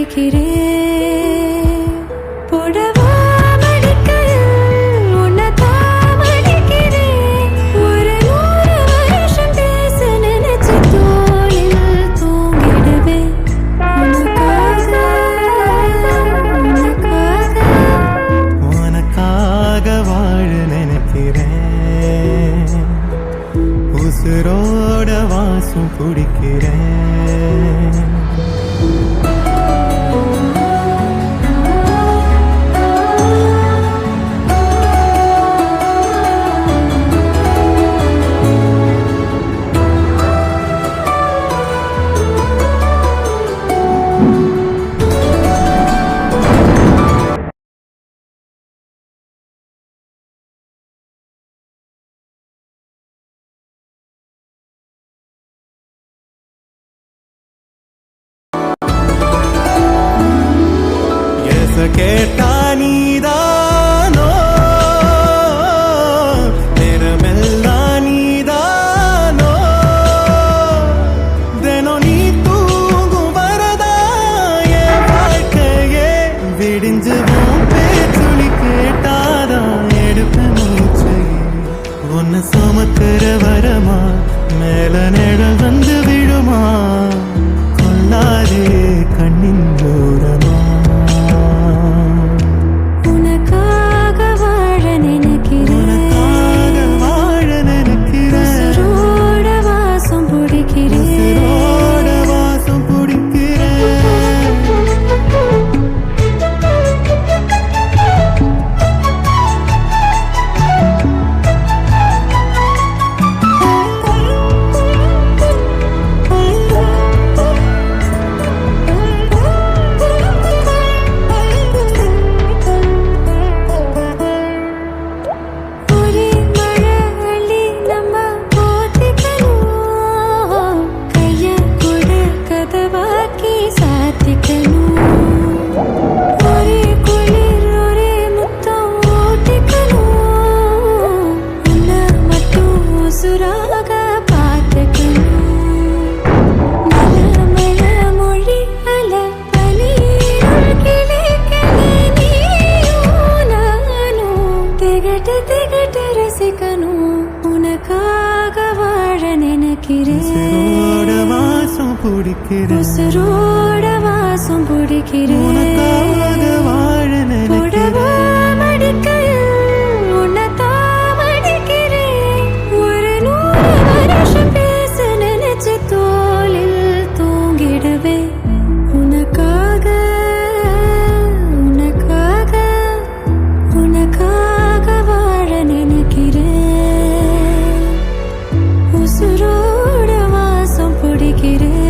சிரிக்கிறேன் புடவா மடிக்கையில் உன்னைத்தான் மடிக்கிறேன் ஒரு 100 வருஷம் பேச நினைச்சு தோளில் தூங்கிடுவேன் உனக்காக வாழ நினைக்கிறேன் உசுரோட வாசம் குடிக்கிறேன் கேட்டா நீதானோ நேரமெல்லாம் நீதானோ தினம் நீ தூங்கும் வரதா என் வாழ்க்கையே விடிஞ்சுவோம் பேச்சுளி கேட்டாதான் எடுப்ப மூச்சையே உன்னை சுமக்கிற வரமா மேல நிழல் வந்து விடுமா கொள்ளாதே கண்ணின் தூரமா உனக்காக வாழ நினைக்கிறேன் உசுரோட வாசம் பிடிக்கிறேன் உனக்காக வாழ நினைக்கிறேன் மடிக்கையில் உன்னைத்தான் மடிக்கிறேன் ஒரு 100 வருஷம் பேச நினைச்சு தோளில் தூங்கிடுவேன் உனக்காக வாழ நினைக்கிறேன் உசுரோட வாசம் பிடிக்கிறேன்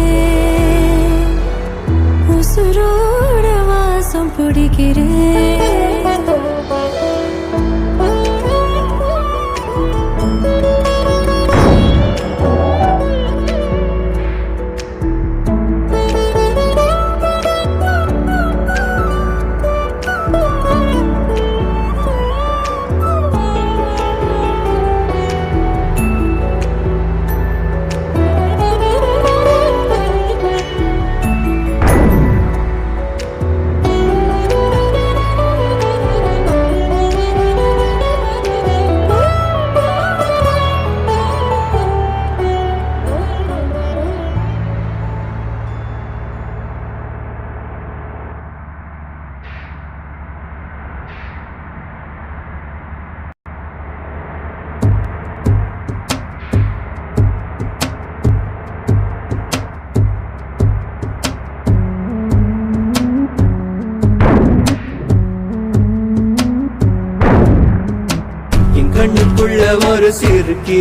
கண்ணுக்குள்ள ஒரு சிறுக்கி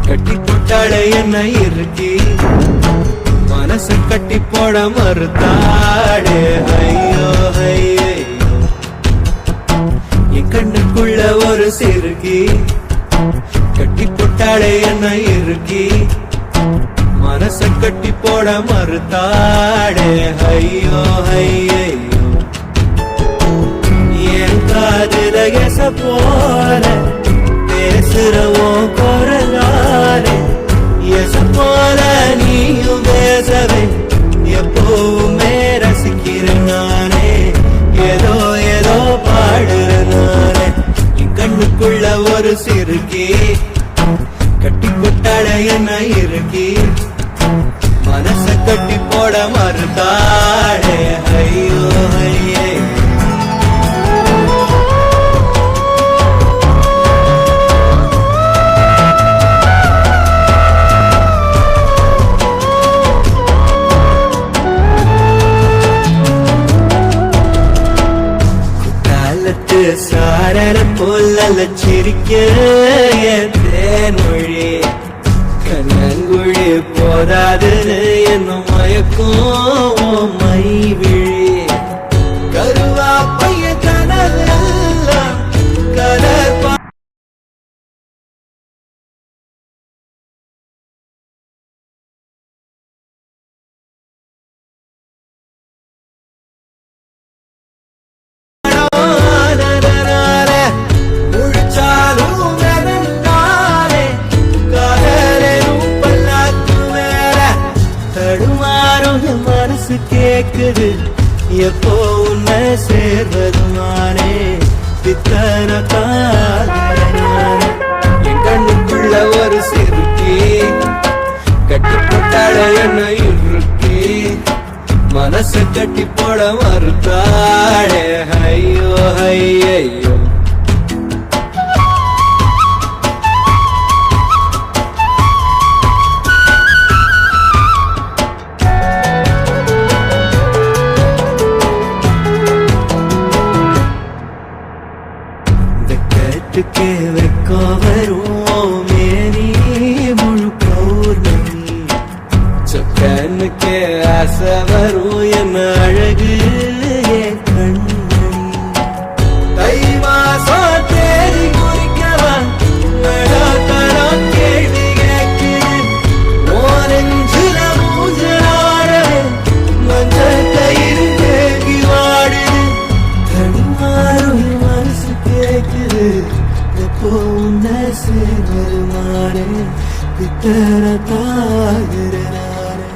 கட்டி போட்டாளே என்ன இருக்கி மனசு கட்டி போட மறுத்தாளே ஐயோ ஐயோ என் கண்ணுக்குள்ள ஒரு சிறுக்கி கட்டி போட்டாளே என்ன இருக்கி மனசு கட்டி போட மறுத்தாளே ஐயோ ஐயோ என் காதுல எச போல பேசுறவோ குரலாலே எச போல நீயும் பேசவே எப்பவுமே போட மறுத்தாளே ஐயோ ஐயே சாரர போல சிரிக்க தேன்மொழி கண்ணங்குழி போதாதுன்னு என்னும் மயக்கும் மை விழி கருவா பைய கனவெல்லாம் கலர் கேக்குது எப்போ உன்னை சேர்வதுமானே பித்தன என் கண்ணுக்குள்ள ஒரு சிறுக்கி கட்டிப்பட்டாட என்ன இருக்கி மனசு கட்டி போட மறுத்தாளே ஐயோ ஐயோ கே வைக்கோ வரும் மேரி முழு பௌர்ணமி சொக்கனுக்கே ஆசை வரும் என்ன அழகு கண்மணி தை மாசம் தேடி குறிக்கலாம் கேள்வி கேட்குது ஓரஞ்சுல மூஞ்சலாட மஞ்ச கயிறு தேகி வாடுது தடுமாறும் மனசு கேட்குது உன்னை சேர்வருமானே பித்தன தாகிறனானே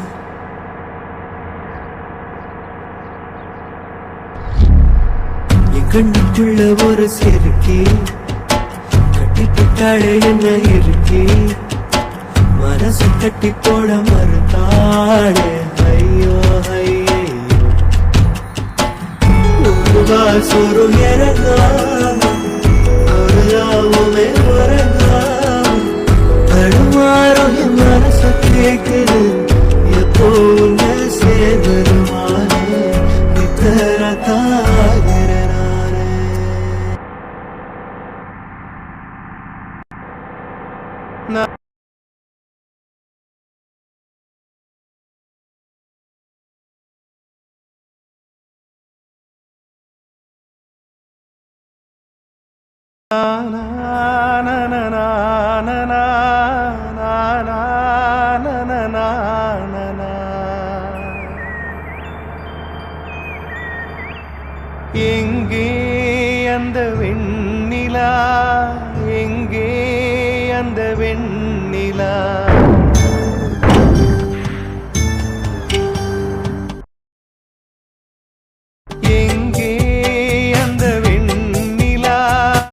என் கண்ணுக்குள்ள ஒரு சிறுக்கி கட்டிப்பட்டாளே என்ன இருக்கி மனசு கட்டி போட மறுத்தாளே ஐயோ ஐயோ சொரு இறங்காம தடுமாறும் என் மனச கேட்குது எப்போ உன்னை சேர்வருமானே இத்தர தாகிறனானே எங்கே அந்த வெண்ணிலா எங்கே அந்த வெண்ணிலா